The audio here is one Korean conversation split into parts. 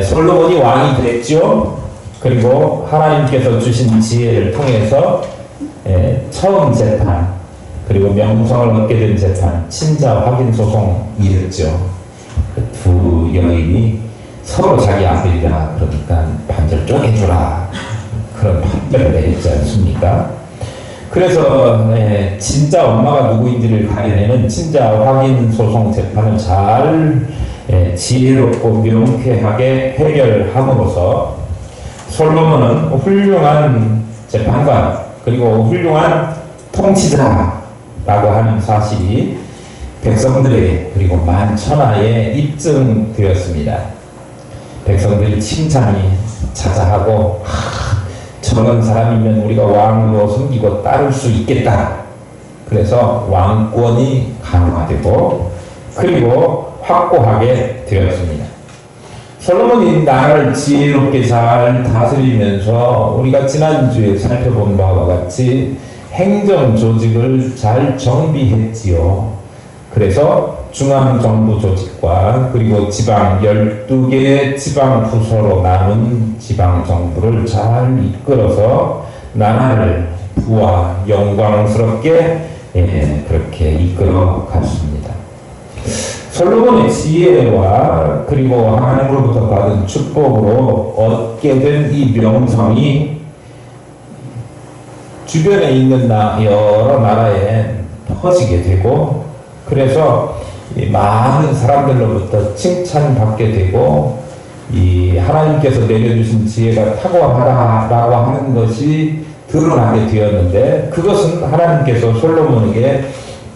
솔로몬이 왕이 됐죠. 그리고 하나님께서 주신 지혜를 통해서 처음 재판, 그리고 명성을 얻게 된 재판, 친자 확인 소송이었죠. 두 여인이 서로 자기 아들이라 그러니까 반절 쪼개주라, 그런 판결을 내렸지 않습니까? 그래서 진짜 엄마가 누구인지를 가려내는 친자 확인 소송 재판을 잘 지혜롭고 명쾌하게 해결함으로써 솔로몬은 훌륭한 재판관, 그리고 훌륭한 통치자라고 하는 사실이 백성들에게, 그리고 만천하에 입증되었습니다. 백성들이 칭찬이 자자하고, 저런 사람이면 우리가 왕으로 섬기고 따를 수 있겠다. 그래서 왕권이 강화되고, 그리고 확고하게 되었습니다. 솔로몬이 나라를 지혜롭게 잘 다스리면서 우리가 지난주에 살펴본 바와 같이 행정 조직을 잘 정비했지요. 그래서 중앙정부 조직과 그리고 지방 12개의 지방 부서로 나눈 지방정부를 잘 이끌어서 나라를 부와 영광스럽게 그렇게 이끌어 갔습니다. 솔로몬의 지혜와 그리고 하나님으로부터 받은 축복으로 얻게 된 이 명성이 주변에 있는 여러 나라에 퍼지게 되고, 그래서 많은 사람들로부터 칭찬받게 되고, 이 하나님께서 내려주신 지혜가 탁월하다라고 하는 것이 드러나게 되었는데, 그것은 하나님께서 솔로몬에게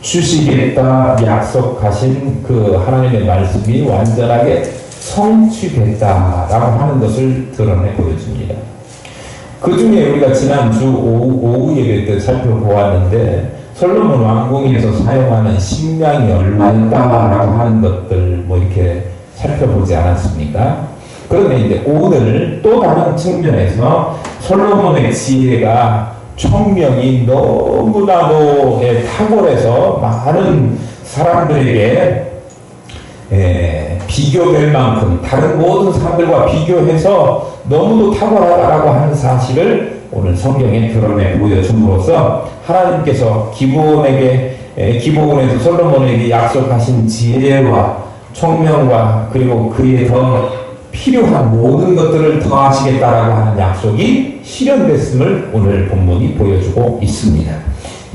주시겠다 약속하신 그 하나님의 말씀이 완전하게 성취됐다라고 하는 것을 드러내 보여줍니다. 그 중에 우리가 지난주 오후 예배 때 살펴보았는데, 솔로몬 왕궁에서 사용하는 식량이 얼마인가라고 하는 것들 이렇게 살펴보지 않았습니까? 그런데 이제 오늘 또 다른 측면에서 솔로몬의 지혜가, 총명이 너무나도 탁월해서 많은 사람들에게 비교될 만큼, 다른 모든 사람들과 비교해서 너무도 탁월하다라고 하는 사실을 오늘 성경에 드러내 보여줌으로써 하나님께서 기브온에서 솔로몬에게 약속하신 지혜와 총명과 그리고 그에 더 필요한 모든 것들을 더하시겠다라고 하는 약속이 실현됐음을 오늘 본문이 보여주고 있습니다.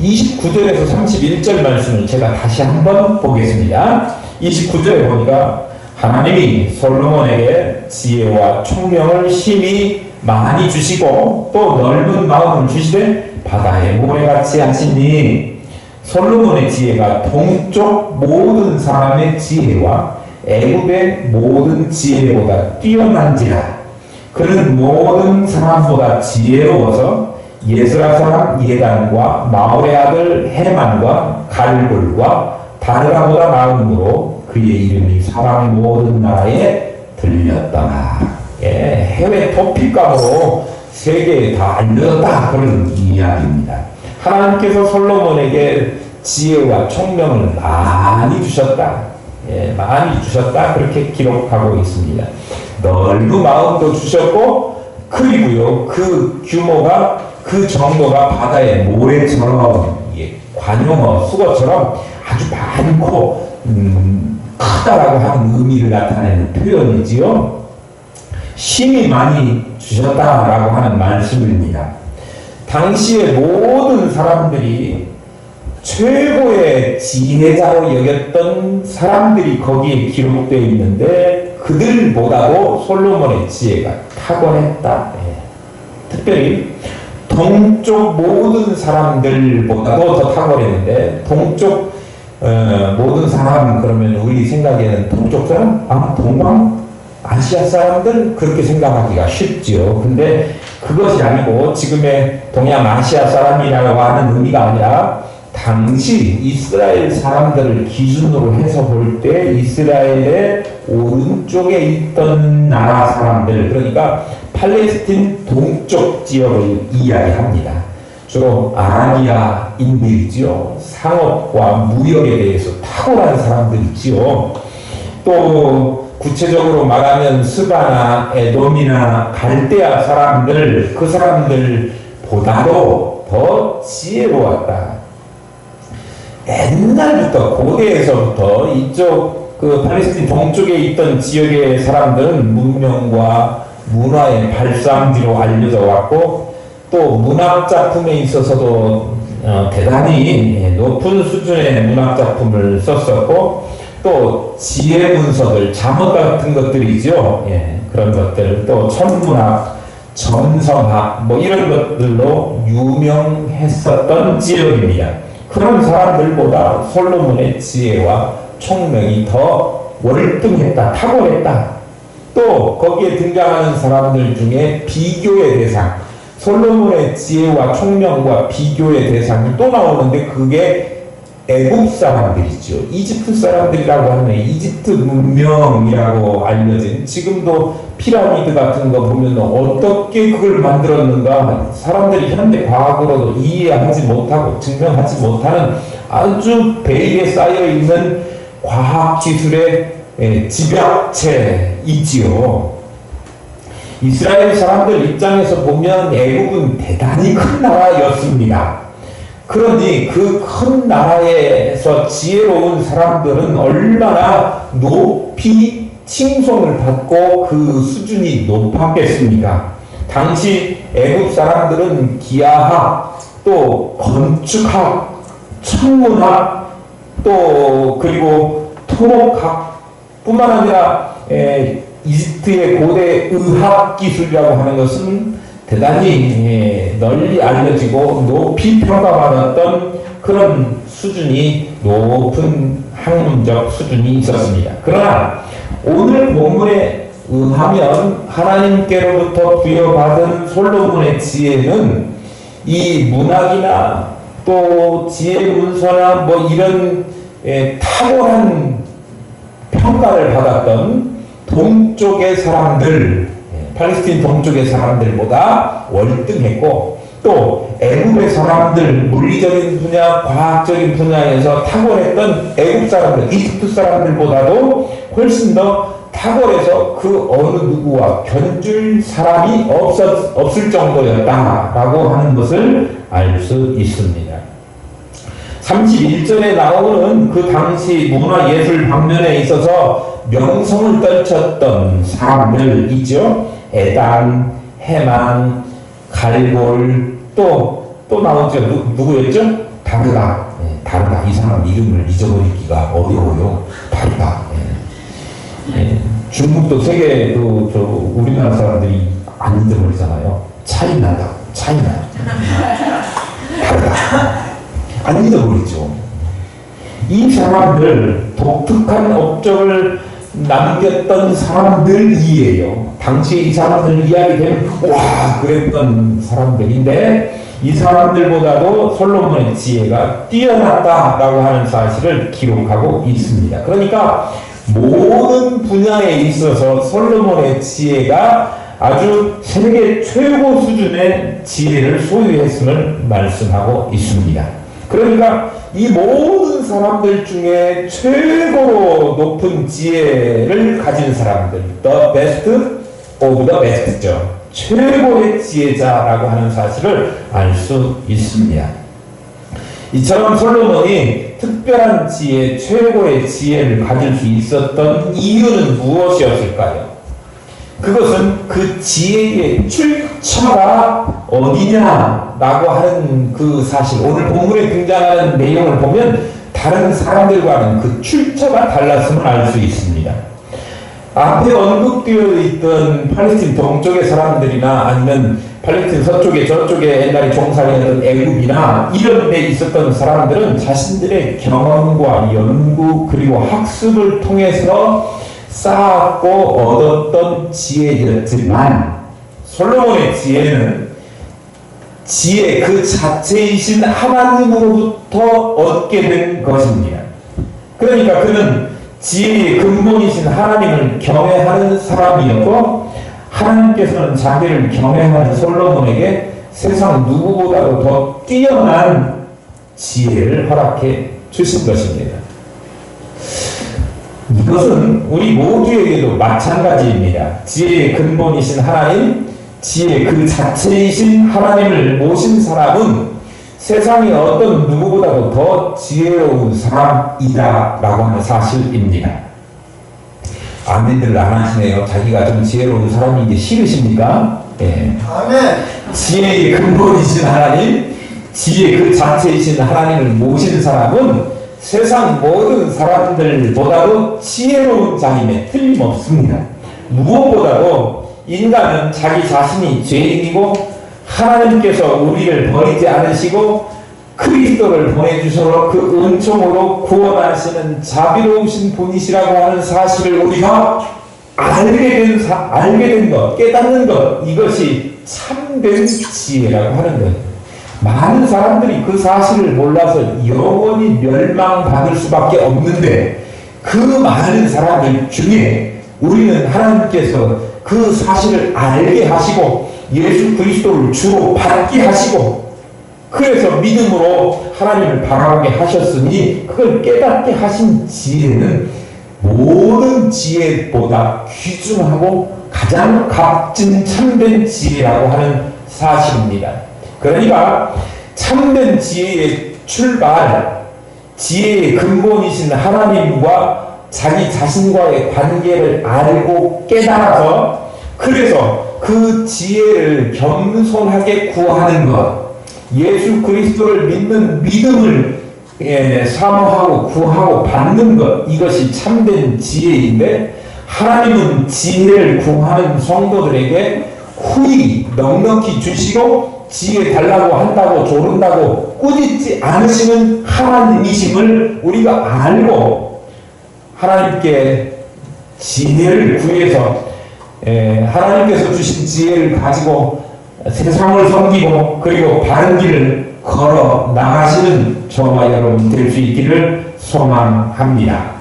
29절에서 31절 말씀을 제가 다시 한번 보겠습니다. 29절에 보니까 하나님이 솔로몬에게 지혜와 총명을 심히 많이 주시고 또 넓은 마음을 주시되 바다의 모래같이 하시니, 솔로몬의 지혜가 동쪽 모든 사람의 지혜와 애굽의 모든 지혜보다 뛰어난지라. 그는 모든 사람보다 지혜로워서 예스라 사람 예단과 마올의 아들 헤만과 갈골과 바르라보다 나음으로 그의 이름이 사방 모든 나라에 들렸다. 해외 토픽감으로 세계에 다 알려졌다, 그런 이야기입니다. 하나님께서 솔로몬에게 지혜와 총명을 많이 주셨다. 많이 주셨다, 그렇게 기록하고 있습니다. 넓은 마음도 주셨고, 그리고요, 그 규모가, 그 정도가 바다의 모래처럼, 관용어, 수거처럼 아주 많고 크다라고 하는 의미를 나타내는 표현이지요. 힘이 많이 주셨다라고 하는 말씀입니다. 당시의 모든 사람들이 최고의 지혜자로 여겼던 사람들이 거기에 기록되어 있는데, 그들보다도 솔로몬의 지혜가 탁월했다. 특별히 동쪽 모든 사람들보다도 더 탁월했는데, 동쪽 모든 사람, 그러면 우리 생각에는 동쪽 사람? 동방? 아시아 사람들? 그렇게 생각하기가 쉽지요. 근데 그것이 아니고, 지금의 동양아시아 사람이라고 하는 의미가 아니라 당시 이스라엘 사람들을 기준으로 해서 볼 때 이스라엘의 오른쪽에 있던 나라 사람들, 그러니까 팔레스틴 동쪽 지역을 이야기합니다. 주로 아라비아인들이지요. 상업과 무역에 대해서 탁월한 사람들이지요. 또 구체적으로 말하면 스바나 에돔이나 갈대아 사람들, 그 사람들보다도 더 지혜로웠다. 옛날부터 고대에서부터 이쪽 그 팔레스틴 동쪽에 있던 지역의 사람들은 문명과 문화의 발상지로 알려져 왔고, 또 문학 작품에 있어서도 대단히 높은 수준의 문학 작품을 썼었고, 또 지혜 문서들, 잠언 같은 것들이죠. 그런 것들, 또 천문학, 점성학 뭐 이런 것들로 유명했었던 지역입니다. 그런 사람들보다 솔로몬의 지혜와 총명이 더 월등했다, 탁월했다. 또 거기에 등장하는 사람들 중에 비교의 대상, 솔로몬의 지혜와 총명과 비교의 대상이 또 나오는데, 그게 애국 사람들이죠. 이집트 사람들이라고 하면 이집트 문명이라고 알려진, 지금도 피라미드 같은 거 보면 어떻게 그걸 만들었는가 사람들이 현대 과학으로도 이해하지 못하고 증명하지 못하는 아주 베일에 쌓여 있는 과학 기술의 집약체이지요. 이스라엘 사람들 입장에서 보면 애국은 대단히 큰 나라였습니다. 그러니 그 큰 나라에서 지혜로운 사람들은 얼마나 높이 칭송을 받고 그 수준이 높았겠습니까? 당시 애국 사람들은 기하학, 또 건축학, 천문학, 또 그리고 토목학 뿐만 아니라 이집트의 고대 의학 기술이라고 하는 것은 대단히 널리 알려지고 높이 평가받았던 그런 수준이, 높은 학문적 수준이 있었습니다. 그러나 오늘 본문에 의하면 하나님께로부터 부여받은 솔로몬의 지혜는 이 문학이나 또 지혜 문서나 뭐 이런 탁월한 평가를 받았던 동쪽의 사람들, 팔레스틴 동쪽의 사람들보다 월등했고, 또 애국의 사람들, 물리적인 분야, 과학적인 분야에서 탁월했던 애국 사람들, 이집트 사람들보다도 훨씬 더 탁월해서 그 어느 누구와 견줄 사람이 없을 정도였다라고 하는 것을 알 수 있습니다. 31절에 나오는 그 당시 문화예술 방면에 있어서 명성을 떨쳤던 사람들이죠. 에단, 헤만, 갈골, 또 나오죠. 누구였죠? 다르다. 다르다. 이 사람 이름을 잊어버리기가 어려워요. 다르다. 중국도 세계 우리나라 사람들이 안 잊어버리잖아요. 차이나다. 다르다. 안 잊어버리죠. 이 사람들, 독특한 업적을 남겼던 사람들이에요. 당시 이 사람들 이야기되면 와 그랬던 사람들인데, 이 사람들보다도 솔로몬의 지혜가 뛰어났다라고 하는 사실을 기록하고 있습니다. 그러니까 모든 분야에 있어서 솔로몬의 지혜가 아주 세계 최고 수준의 지혜를 소유했음을 말씀하고 있습니다. 그러니까 이 모든 사람들 중에 최고로 높은 지혜를 가진 사람들, the best of the best죠. 최고의 지혜자라고 하는 사실을 알 수 있습니다. 이처럼 솔로몬이 특별한 지혜, 최고의 지혜를 가질 수 있었던 이유는 무엇이었을까요? 그것은 그 지혜의 출처가 어디냐라고 하는 그 사실, 오늘 본문에 등장하는 내용을 보면 다른 사람들과는 그 출처가 달랐음을 알 수 있습니다. 앞에 언급되어 있던 팔레스틴 동쪽의 사람들이나 아니면 팔레스틴 서쪽에 저쪽에 옛날에 종살이했던 애굽이나 이런 데 있었던 사람들은 자신들의 경험과 연구 그리고 학습을 통해서 쌓았고 얻었던 지혜였지만, 솔로몬의 지혜는 지혜 그 자체이신 하나님으로부터 얻게 된 것입니다. 그러니까 그는 지혜의 근본이신 하나님을 경외하는 사람이었고, 하나님께서는 자기를 경외하는 솔로몬에게 세상 누구보다도 더 뛰어난 지혜를 허락해 주신 것입니다. 이것은 우리 모두에게도 마찬가지입니다. 지혜의 근본이신 하나님, 지혜 그 자체이신 하나님을 모신 사람은 세상의 어떤 누구보다도 더 지혜로운 사람이다 라고 하는 사실입니다. 아멘들 안 하시네요. 자기가 좀 지혜로운 사람이 게 싫으십니까? 예. 아멘. 지혜의 근본이신 하나님, 지혜 그 자체이신 하나님을 모신 사람은 세상 모든 사람들보다도 지혜로운 자임에 틀림없습니다. 무엇보다도 인간은 자기 자신이 죄인이고 하나님께서 우리를 버리지 않으시고 그리스도를 보내주셔서 그 은총으로 구원하시는 자비로우신 분이시라고 하는 사실을 우리가 알게 된 것, 깨닫는 것, 이것이 참된 지혜라고 하는 거예요. 많은 사람들이 그 사실을 몰라서 영원히 멸망받을 수밖에 없는데 그 많은 사람들 중에 우리는 하나님께서 그 사실을 알게 하시고 예수 그리스도를 주로 받게 하시고 그래서 믿음으로 하나님을 바라보게 하셨으니 그걸 깨닫게 하신 지혜는 모든 지혜보다 귀중하고 가장 값진 참된 지혜라고 하는 사실입니다. 그러니까 참된 지혜의 출발, 지혜의 근본이신 하나님과 자기 자신과의 관계를 알고 깨달아서 그래서 그 지혜를 겸손하게 구하는 것, 예수 그리스도를 믿는 믿음을 사모하고 구하고 받는 것, 이것이 참된 지혜인데 하나님은 지혜를 구하는 성도들에게 후히 넉넉히 주시고 지혜 달라고 한다고 조른다고 꾸짖지 않으시는 하나님이심을 우리가 알고 하나님께 지혜를 구해서 하나님께서 주신 지혜를 가지고 세상을 섬기고 그리고 바른 길을 걸어 나가시는 저와 여러분 될 수 있기를 소망합니다.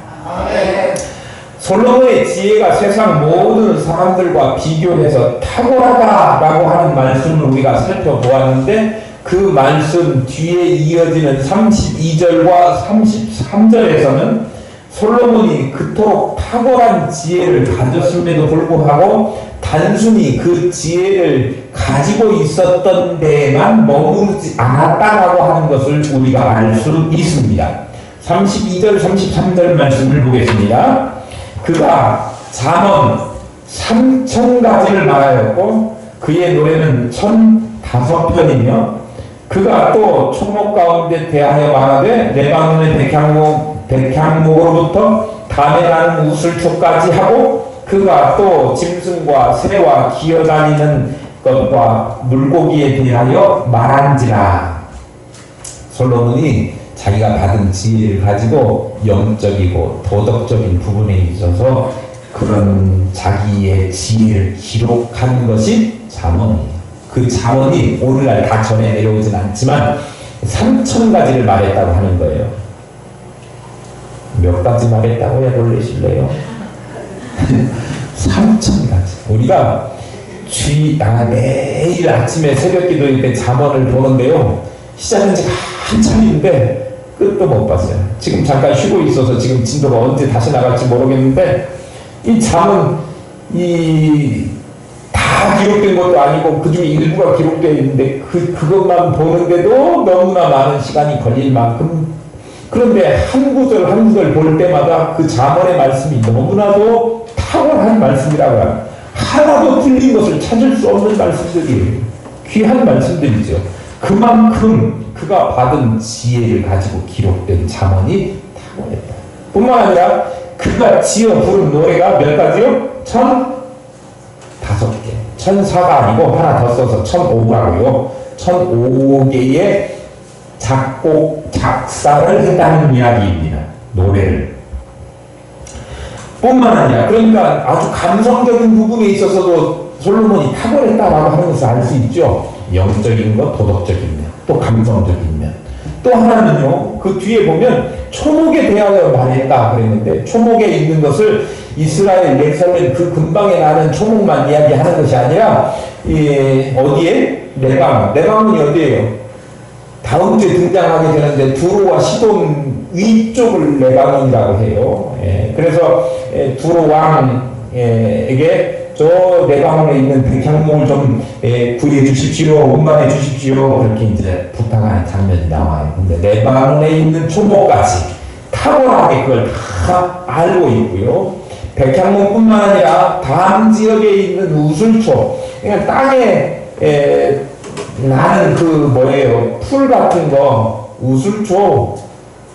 솔로몬의 지혜가 세상 모든 사람들과 비교해서 탁월하다라고 하는 말씀을 우리가 살펴보았는데 그 말씀 뒤에 이어지는 32절과 33절에서는 솔로몬이 그토록 탁월한 지혜를 가졌음에도 불구하고 단순히 그 지혜를 가지고 있었던 데에만 머무르지 않았다라고 하는 것을 우리가 알 수 있습니다. 32절, 33절 말씀을 보겠습니다. 그가 잠언 3,000가지를 말하였고 그의 노래는 1,005편이며 그가 또 총목 가운데 대하여 말하되 레바논의 백향목으로부터 담에 나는 우슬초까지 하고 그가 또 짐승과 새와 기어다니는 것과 물고기에 대하여 말한지라. 솔로몬이 자기가 받은 지혜를 가지고 영적이고 도덕적인 부분에 있어서 그런 자기의 지혜를 기록하는 것이 잠언이에요. 그 잠언이 오늘날 다 전해 내려오진 않지만 3,000가지를 말했다고 하는 거예요. 몇 가지 말했다고 해볼래실래요? 3,000가지. 우리가 매일 아침에 새벽 기도일 때 잠언을 보는데요. 시작한 지가 한참인데 끝도 못 봤어요. 지금 잠깐 쉬고 있어서 지금 진도가 언제 다시 나갈지 모르겠는데 이 잠은 다 기록된 것도 아니고 그 중에 일부가 기록되어 있는데 그것만 보는데도 너무나 많은 시간이 걸릴 만큼 그런데 한 구절 한 구절 볼 때마다 그 잠언의 말씀이 너무나도 탁월한 말씀이라고 합니다. 하나도 틀린 것을 찾을 수 없는 말씀들이에요. 귀한 말씀들이죠. 그만큼 그가 받은 지혜를 가지고 기록된 잠언이 탁월했다. 뿐만 아니라 그가 지어 부른 노래가 몇 가지요? 1,005개. 1,004가 아니고 하나 더 써서 1,005라고요. 1,005개의 작사를 했다는 이야기입니다. 노래를. 뿐만 아니라 그러니까 아주 감성적인 부분에 있어서도 솔로몬이 탁월했다라고 하는 것을 알 수 있죠. 영적인 것, 도덕적인 면, 또 감성적인 면. 또 하나는요, 그 뒤에 보면 초목에 대하여 말했다 그랬는데 초목에 있는 것을 이스라엘 예루살렘 그 근방에 나는 초목만 이야기하는 것이 아니라 어디에? 레바논이 어디예요? 다음 주에 등장하게 되는데 두로와 시돈 위쪽을 레바논이라고 해요. 예, 그래서 두로 왕에게 저 레바논에 있는 백향목을 좀 구해 주십시오, 운반해 주십시오, 그렇게 이제 부탁하는 장면이 나와요. 근데 레바논에 있는 초목까지 탁월하게 그걸 다 알고 있고요. 백향목뿐만 아니라 다음 지역에 있는 우슬초, 그러니까 땅에 나는 그 뭐예요, 풀 같은 거, 우슬초가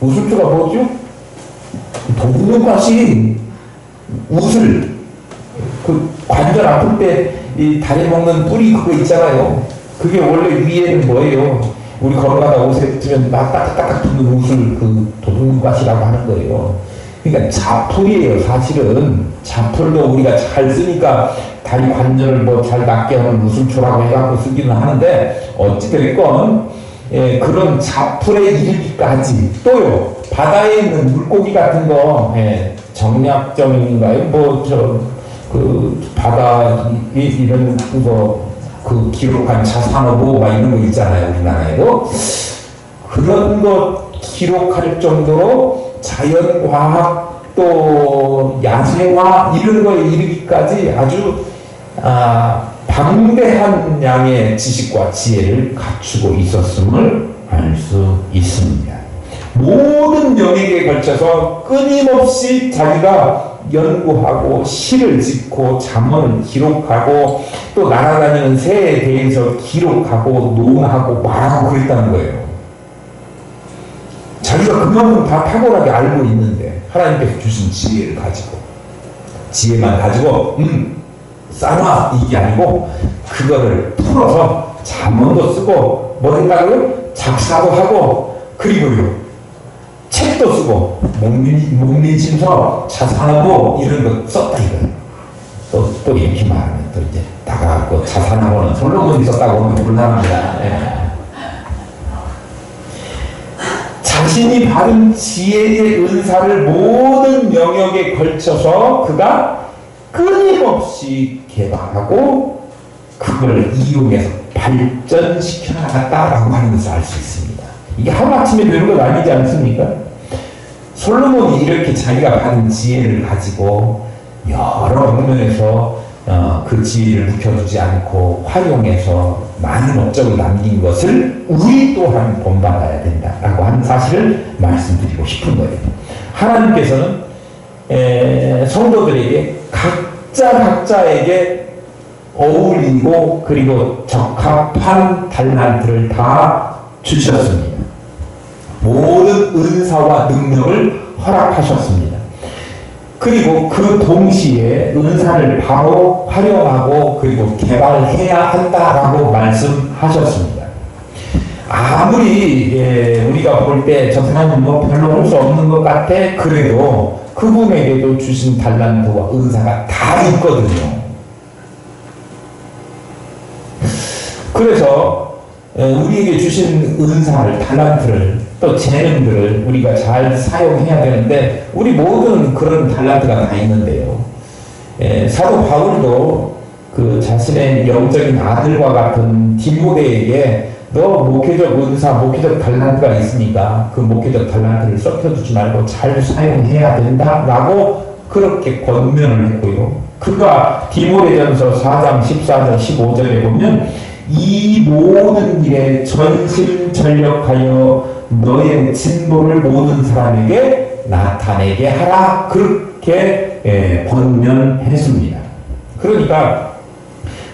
뭐죠? 동물밭이 우슬, 그 관절 아플 때 이 다리 먹는 뿌리 그거 있잖아요. 그게 원래 위에는 뭐예요? 우리 걸어가다 옷에 뜨면 막 딱딱딱 붙는 우슬, 그 동물밭이라고 하는 거예요. 그러니까 자풀이에요. 사실은 자풀도 우리가 잘 쓰니까 다리 관절을 뭐 잘 낫게 하는 우슬초라고 해갖고 쓰기는 하는데, 어찌됐건 그런 자풀에 이르기까지, 또요 바다에 있는 물고기 같은 거, 정약점인가요? 그 바다 이런 그 기록한 자산어보 막 이런 거 있잖아요, 우리나라에도. 그런 거 기록할 정도로 자연과학 또 야생화 이런 거에 이르기까지 아주 방대한 양의 지식과 지혜를 갖추고 있었음을 알 수 있습니다. 모든 영역에 걸쳐서 끊임없이 자기가 연구하고 시를 짓고 잠언을 기록하고 또 날아다니는 새에 대해서 기록하고 논하고 말하고 그랬다는 거예요. 자기가 그만큼 다 탁월하게 알고 있는데 하나님께서 주신 지혜를 가지고, 지혜만 가지고 쌓아 이게 아니고 그거를 풀어서 잠언도 쓰고 뭐 했다고요? 작사도 하고, 그리고요 책도 쓰고 목민심서 자산하고 이런 거 썼다 이거예요. 또 이렇게 말하면 또 이제 다가가고 자산하고는 솔로몬이 썼다고 하면 곤란합니다. 자신이 받은 지혜의 은사를 모든 영역에 걸쳐서 그가 끊임없이 개발하고 그걸 이용해서 발전시켜 나갔다라고 하는 것을 알 수 있습니다. 이게 하루아침에 되는 건 아니지 않습니까? 솔로몬이 이렇게 자기가 받은 지혜를 가지고 여러 방면에서 그 지혜를 묵혀두지 않고 활용해서 많은 업적을 남긴 것을 우리 또한 본받아야 된다라고 하는 사실을 말씀드리고 싶은 거예요. 하나님께서는 성도들에게 각자에게 어울리고 그리고 적합한 달란트를 다 주셨습니다. 모든 은사와 능력을 허락하셨습니다. 그리고 그 동시에 은사를 바로 활용하고 그리고 개발해야 한다라고 말씀하셨습니다. 아무리 우리가 볼 때 저 사람은 뭐 별로 할 수 없는 것 같아, 그래도 그분에게도 주신 달란트와 은사가 다 있거든요. 그래서 우리에게 주신 은사를, 달란트를, 또 재능들을 우리가 잘 사용해야 되는데, 우리 모두는 그런 달란트가 다 있는데요. 사도 바울도 그 자신의 영적인 아들과 같은 디모데에게 너 목회적 은사, 목회적 달란트가 있으니까 그 목회적 달란트를 썩혀두지 말고 잘 사용해야 된다라고 그렇게 권면을 했고요. 그가 디모데전서 4장 14절 15절에 보면 이 모든 일에 전심전력하여 너의 진보를 모든 사람에게 나타내게 하라, 그렇게 권면했습니다. 그러니까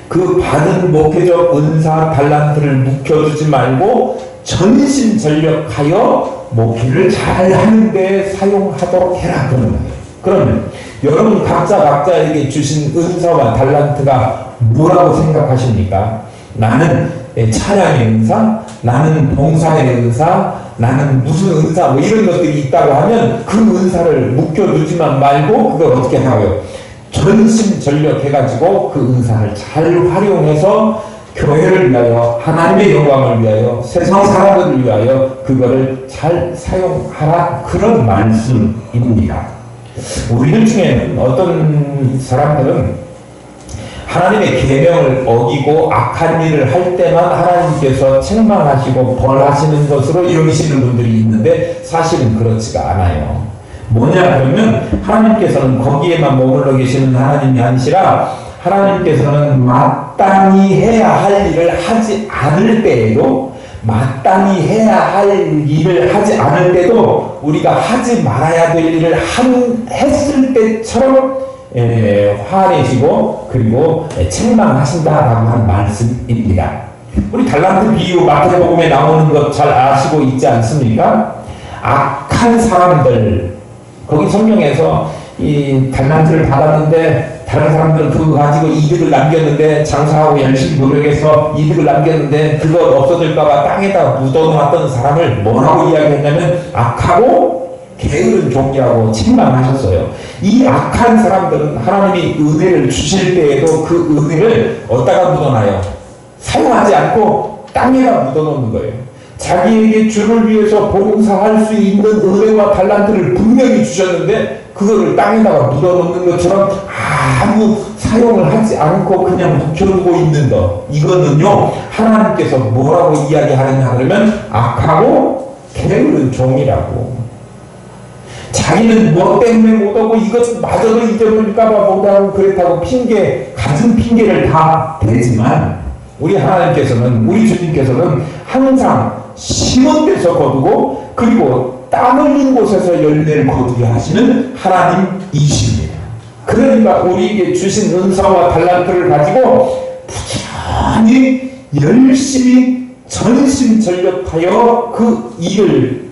그 받은 목회적 은사 달란트를 묵혀두지 말고 전심전력하여 목회를 잘 하는데 사용하도록 해라, 그런 거예요. 그러면 여러분 각자에게 주신 은사와 달란트가 뭐라고 생각하십니까? 나는 찬양의 은사, 나는 봉사의 은사, 나는 무슨 은사, 뭐 이런 것들이 있다고 하면 그 은사를 묵혀두지만 말고 그걸 어떻게 하고요? 전심전력해가지고 그 은사를 잘 활용해서 교회를 위하여, 하나님의 영광을 위하여, 세상 사람들을 위하여 그거를 잘 사용하라, 그런 말씀입니다. 우리들 중에는 어떤 사람들은 하나님의 계명을 어기고 악한 일을 할 때만 하나님께서 책망하시고 벌하시는 것으로 여기시는 분들이 있는데 사실은 그렇지가 않아요. 뭐냐 그러면 하나님께서는 거기에만 머물러 계시는 하나님이 아니시라 하나님께서는 마땅히 해야 할 일을 하지 않을 때에도 마땅히 해야 할 일을 하지 않을 때도 우리가 하지 말아야 될 일을 했을 때처럼 화내시고 그리고 책망하신다라고 하는 말씀입니다. 우리 달란트 비유 마태복음에 나오는 것 잘 아시고 있지 않습니까? 악한 사람들 거기 성경에서 이 달란트를 받았는데 다른 사람들은 그거 가지고 이득을 남겼는데 장사하고 열심히 노력해서 이득을 남겼는데 그거 없어질까봐 땅에다 묻어놓았던 사람을 뭐라고 이야기했냐면 악하고 게으른 종이라고 책망하셨어요. 이 악한 사람들은 하나님이 은혜를 주실 때에도 그 은혜를 어디다가 묻어놔요? 사용하지 않고 땅에다 묻어놓는 거예요. 자기에게 주를 위해서 봉사할 수 있는 은혜와 달란트를 분명히 주셨는데 그거를 땅에다가 묻어놓는 것처럼 아무 사용을 하지 않고 그냥 묵혀두고 있는 것, 이거는요 하나님께서 뭐라고 이야기하느냐 그러면 악하고 게으른 종이라고. 자기는 뭐 때문에 못하고 이것마저도 잊어버릴까봐 못하고 그랬다고 가진 핑계를 다 대지만 우리 하나님께서는, 우리 주님께서는 항상 심은 데서 거두고 그리고 땀 흘린 곳에서 열매를 거두게 하시는 하나님이십니다. 그러니까 우리에게 주신 은사와 달란트를 가지고 부지런히 열심히 전심전력하여 그 일을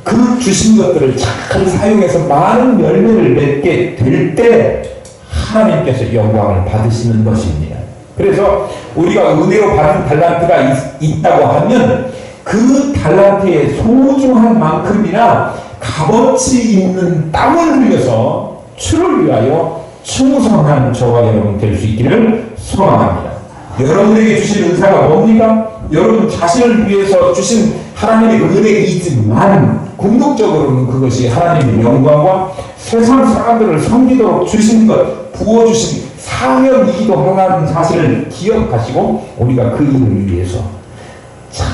그 주신 것들을 잘 사용해서 많은 열매를 맺게 될 때 하나님께서 영광을 받으시는 것입니다. 그래서 우리가 은혜로 받은 달란트가 있다고 하면 그 달란트의 소중한 만큼이나 값어치 있는 땀을 흘려서 주를 위하여 충성한 저와 여러분 될 수 있기를 소망합니다. 여러분에게 주신 은사가 뭡니까? 여러분 자신을 위해서 주신 하나님의 은혜이지만 궁극적으로는 그것이 하나님의 영광과 세상 사람들을 섬기도록 주신 것, 부어주신 사명이기도 하다는 사실을 기억하시고 우리가 그 일을 위해서 잘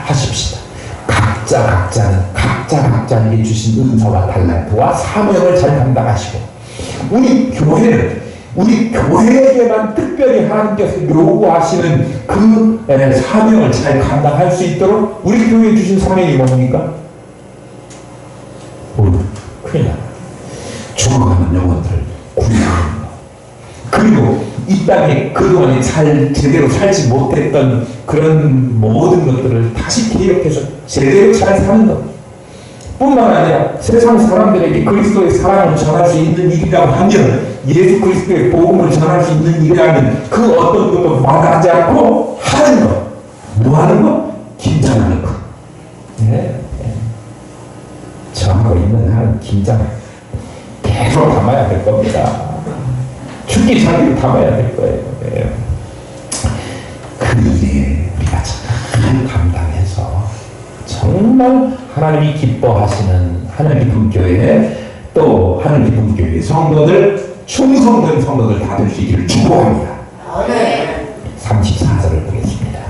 하십시다. 각자에게 주신 은사와 달란트와 사명을 잘 감당하시고 우리 교회에게만 특별히 하나님께서 요구하시는 그 사명을 잘 감당할 수 있도록 우리 교회에 주신 사명이 뭡니까? 큰일 나. 죽어가는 영혼들 구원하는 것. 그리고 이 땅에 그동안에 제대로 살지 못했던 그런 모든 것들을 다시 기억해서 제대로 잘 사는 것 뿐만 아니라 세상 사람들에게 그리스도의 사랑을 전할 수 있는 일이라고 하면 예수 그리스도의 복음을 전할 수 있는 일이라면 그 어떤 것도 마다하지 않고 하는 것. 뭐 하는 것? 긴장하는 것. 저하고 있는 한 긴장 계속 담아야 될 겁니다. 죽기 전에 담아야 될 거예요. 그 일에 우리가 잘 감당해서 정말 하나님이 기뻐하시는 하늘기쁨교회 또 하늘기쁨교회 성도들 충성된 성도들 다 될 수 있기를 축복합니다. 34절을 보겠습니다.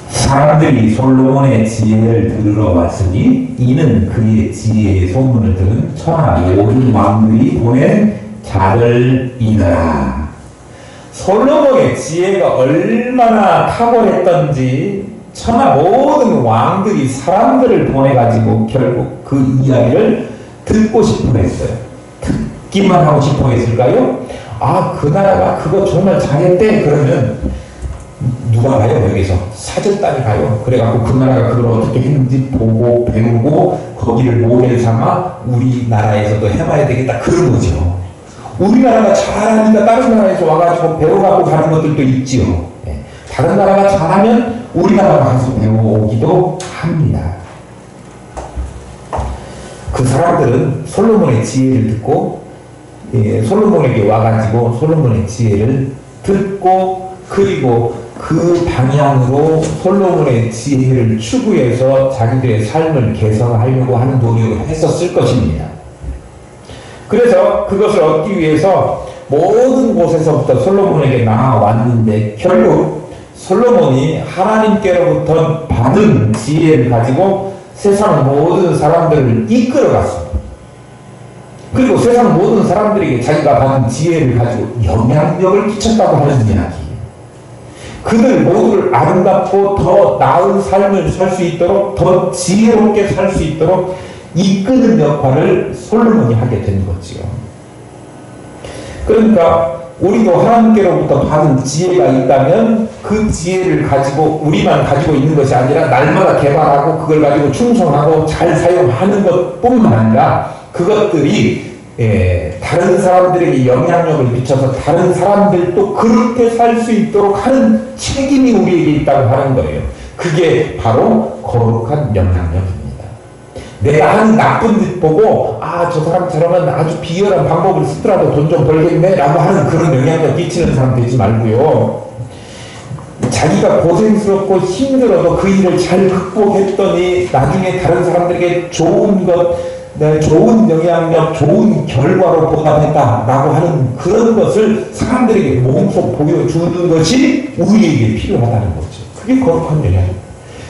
사람들이 솔로몬의 지혜를 들으러 왔으니 이는 그의 지혜의 소문을 들은 천하 모든 왕들이 보낸 자들이더라. 솔로몬의 지혜가 얼마나 탁월했던지 천하 모든 왕들이 사람들을 보내가지고 결국 그 이야기를 듣고 싶어 했어요. 듣기만 하고 싶어 했을까요? 그 나라가 그거 정말 잘했대. 그러면 누가 가요? 여기서 사절단이 가요. 그래갖고 그 나라가 그걸 어떻게 했는지 보고 배우고 거기를 모델 삼아 우리나라에서도 해봐야 되겠다. 그런 거죠. 우리나라가 잘하니까 다른 나라에서 와가지고 배워가고 가는 것들도 있지요. 다른 나라가 잘하면 우리나라가 가서 배워오기도 합니다. 그 사람들은 솔로몬의 지혜를 듣고 솔로몬에게 와가지고 솔로몬의 지혜를 듣고 그리고 그 방향으로 솔로몬의 지혜를 추구해서 자기들의 삶을 개선하려고 하는 노력을 했었을 것입니다. 그래서 그것을 얻기 위해서 모든 곳에서부터 솔로몬에게 나아왔는데 결국 솔로몬이 하나님께로부터 받은 지혜를 가지고 세상 모든 사람들을 이끌어갔습니다. 그리고 세상 모든 사람들에게 자기가 받은 지혜를 가지고 영향력을 끼쳤다고 하는 이야기. 그들 모두를 아름답고 더 나은 삶을 살 수 있도록, 더 지혜롭게 살 수 있도록 이끄는 역할을 솔로몬이 하게 된 거지요. 그러니까 우리도 하나님께로부터 받은 지혜가 있다면 그 지혜를 가지고 우리만 가지고 있는 것이 아니라 날마다 개발하고 그걸 가지고 충성하고 잘 사용하는 것뿐만 아니라 그것들이 다른 사람들에게 영향력을 미쳐서 다른 사람들도 그렇게 살 수 있도록 하는 책임이 우리에게 있다고 하는 거예요. 그게 바로 거룩한 영향력입니다. 내가 하는 나쁜 짓 보고 저 사람처럼은 아주 비열한 방법을 쓰더라도 돈 좀 벌겠네 라고 하는 그런 영향력 끼치는 사람 되지 말고요. 자기가 고생스럽고 힘들어도 그 일을 잘 극복했더니 나중에 다른 사람들에게 좋은 것, 좋은 영향력, 좋은 결과로 보답했다라고 하는 그런 것을 사람들에게 몸소 보여주는 것이 우리에게 필요하다는 거죠. 그게 거룩한 영향입니다.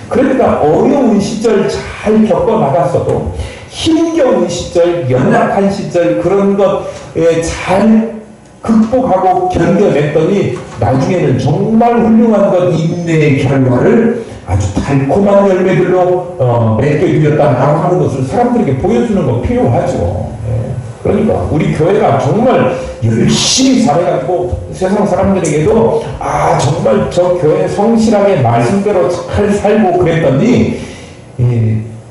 그러니까 어려운 시절 잘 겪어나갔어도 힘겨운 시절, 연약한 시절 그런 것에 잘 극복하고 견뎌냈더니 나중에는 정말 훌륭한 것 인내의 결과를 아주 달콤한 열매들로 맺게 되었다라고 하는 것을 사람들에게 보여주는 거 필요하죠. 그러니까 우리 교회가 정말 열심히 잘해가지고 세상 사람들에게도 정말 저 교회 성실하게 말씀대로 잘 살고 그랬더니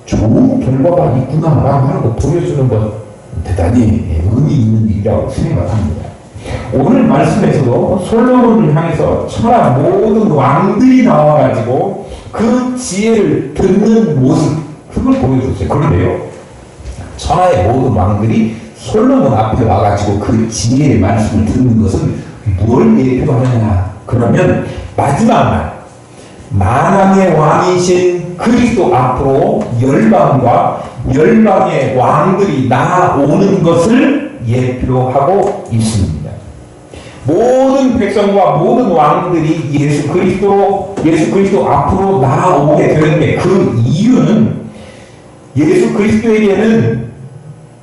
좋은 결과가 있구나라고 하는 거 보여주는 것 대단히 의미 있는 일이라고 생각합니다. 오늘 말씀에서도 솔로몬을 향해서 천하 모든 왕들이 나와가지고 그 지혜를 듣는 모습 그걸 보여줬어요. 그런데요, 천하의 모든 왕들이 솔로몬 앞에 와가지고 그 지혜의 말씀을 듣는 것은 뭘 예표하느냐? 그러면 마지막 날 만왕의 왕이신 그리스도 앞으로 열방의 왕들이 나아오는 것을 예표하고 있습니다. 모든 백성과 모든 왕들이 예수 그리스도 앞으로 나아오게 되는데 그 이유는 예수 그리스도에게는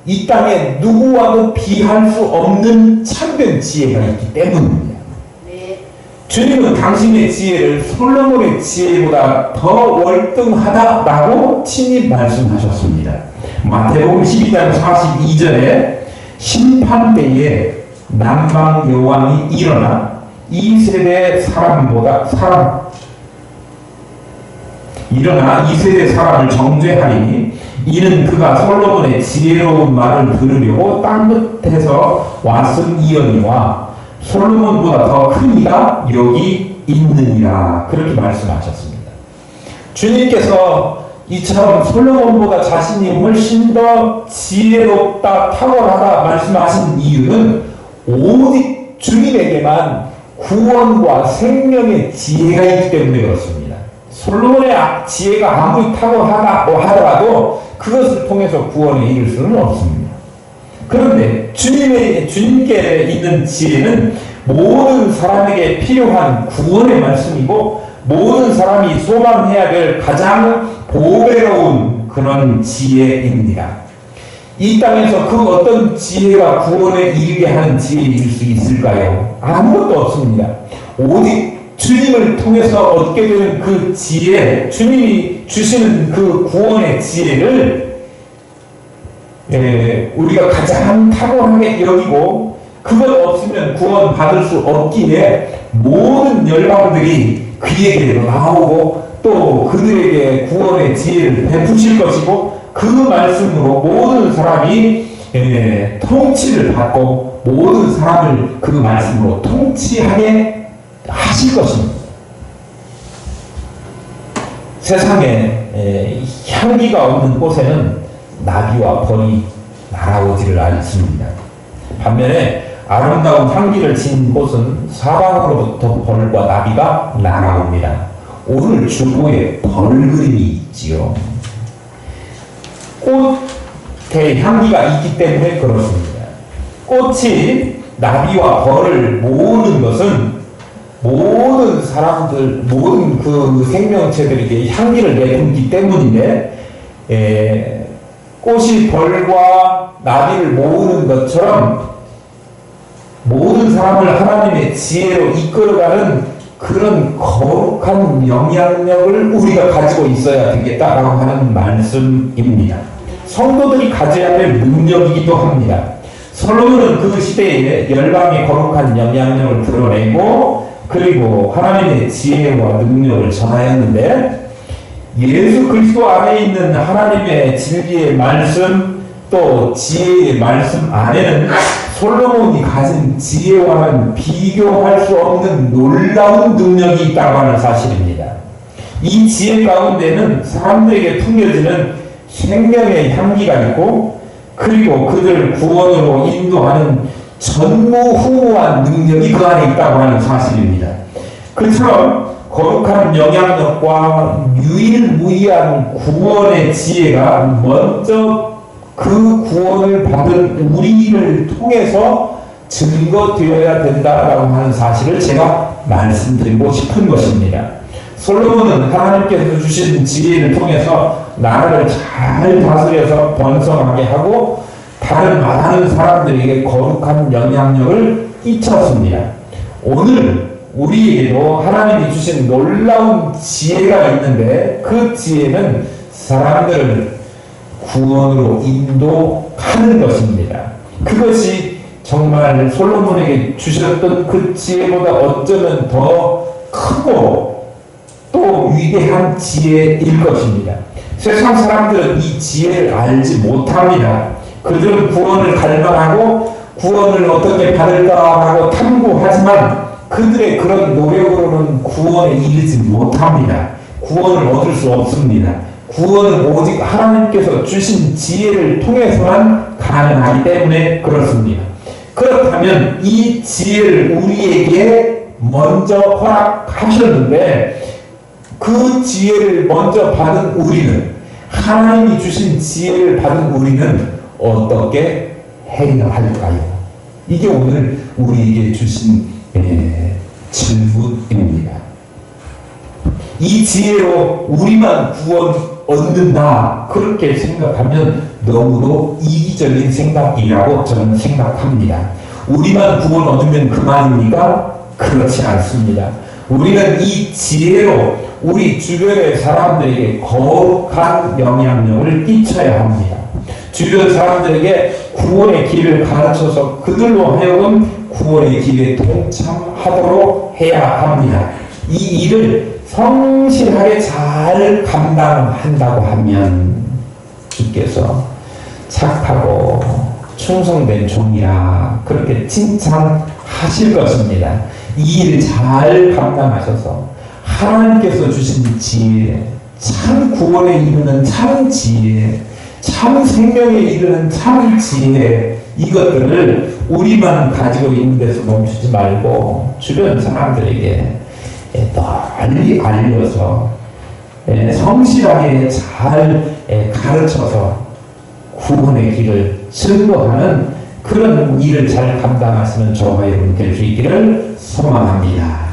이 땅에 누구와도 비할 수 없는 참된 지혜가 있기 때문입니다. 네. 주님은 당신의 지혜를 솔로몬의 지혜보다 더 월등하다라고 친히 말씀하셨습니다. 마태복음 12장 42절에 심판 때에 남방 여왕이 일어나 이 세대 사람을 정죄하리니 이는 그가 솔로몬의 지혜로운 말을 들으려고 땅 끝에서 왔음이거니와 솔로몬보다 더 큰 이가 여기 있느니라 그렇게 말씀하셨습니다. 주님께서 이처럼 솔로몬보다 자신이 훨씬 더 지혜롭다 탁월하다 말씀하신 이유는 오직 주님에게만 구원과 생명의 지혜가 있기 때문에 그렇습니다. 솔로몬의 지혜가 아무리 탁월하다고 하더라도 그것을 통해서 구원에 이를 수는 없습니다. 그런데 주님께 있는 지혜는 모든 사람에게 필요한 구원의 말씀이고 모든 사람이 소망해야 될 가장 보배로운 그런 지혜입니다. 이 땅에서 그 어떤 지혜가 구원에 이르게 하는 지혜일 수 있을까요? 아무것도 없습니다. 오직 주님을 통해서 얻게 되는 그 지혜, 주님이 주시는 그 구원의 지혜를 우리가 가장 탁월하게 여기고 그것 없으면 구원 받을 수 없기에 모든 열방들이 그에게 나오고 또 그들에게 구원의 지혜를 베푸실 것이고 그 말씀으로 모든 사람이 통치를 받고 모든 사람을 그 말씀으로 통치하게 하실 것입니다. 세상에 향기가 없는 곳에는 나비와 벌이 날아오지를 않습니다. 반면에 아름다운 향기를 진 곳은 사방으로부터 벌과 나비가 날아옵니다. 오늘 주보에 벌 그림이 있지요. 꽃의 향기가 있기 때문에 그렇습니다. 꽃이 나비와 벌을 모으는 것은 모든 사람들, 모든 그 생명체들에게 향기를 내뿜기 때문인데, 꽃이 벌과 나비를 모으는 것처럼 모든 사람을 하나님의 지혜로 이끌어가는 그런 거룩한 영향력을 우리가 가지고 있어야 되겠다라고 하는 말씀입니다. 성도들이 가져야 될 능력이기도 합니다. 솔로몬은 그 시대에 열방의 거룩한 영향력을 드러내고 그리고 하나님의 지혜와 능력을 전하였는데, 예수 그리스도 안에 있는 하나님의 진리의 말씀 또 지혜의 말씀 안에는 솔로몬이 가진 지혜와는 비교할 수 없는 놀라운 능력이 있다고 하는 사실입니다. 이 지혜 가운데는 사람들에게 풍겨지는 생명의 향기가 있고 그리고 그들을 구원으로 인도하는 전무후무한 능력이 그 안에 있다고 하는 사실입니다. 그처럼 거룩한 영향력과 유일무이한 구원의 지혜가 먼저 그 구원을 받은 우리를 통해서 증거되어야 된다라고 하는 사실을 제가 말씀드리고 싶은 것입니다. 솔로몬은 하나님께서 주신 지혜를 통해서 나라를 잘 다스려서 번성하게 하고 다른 많은 사람들에게 거룩한 영향력을 끼쳤습니다. 오늘 우리에게도 하나님이 주신 놀라운 지혜가 있는데 그 지혜는 사람들을 구원으로 인도하는 것입니다. 그것이 정말 솔로몬에게 주셨던 그 지혜보다 어쩌면 더 크고 또 위대한 지혜일 것입니다. 세상 사람들은 이 지혜를 알지 못합니다. 그들은 구원을 갈망하고 구원을 어떻게 받을까 하고 탐구하지만 그들의 그런 노력으로는 구원에 이르지 못합니다. 구원을 얻을 수 없습니다. 구원은 오직 하나님께서 주신 지혜를 통해서만 가능하기 때문에 그렇습니다. 그렇다면 이 지혜를 우리에게 먼저 허락하셨는데 그 지혜를 먼저 받은 우리는, 하나님이 주신 지혜를 받은 우리는 어떻게 해야 할까요? 이게 오늘 우리에게 주신 질문입니다. 이 지혜로 우리만 구원 얻는다 그렇게 생각하면 너무도 이기적인 생각이라고 저는 생각합니다. 우리만 구원 얻으면 그만입니까? 그렇지 않습니다. 우리는 이 지혜로 우리 주변의 사람들에게 거룩한 영향력을 끼쳐야 합니다. 주변 사람들에게 구원의 길을 가르쳐서 그들로 하여금 구원의 길에 동참하도록 해야 합니다. 이 일을 성실하게 잘 감당한다고 하면 주께서 착하고 충성된 종이라 그렇게 칭찬하실 것입니다. 이 일을 잘 감당하셔서 하나님께서 주신 지혜, 참 구원에 이르는 참 지혜, 참 생명에 이르는 참 지혜, 이것들을 우리만 가지고 있는 데서 멈추지 말고 주변 사람들에게 널리 알려서 성실하게 잘 가르쳐서 구원의 길을 증거하는 그런 일을 잘 감당하시는 저와 여러분 될 수 있기를 소망합니다.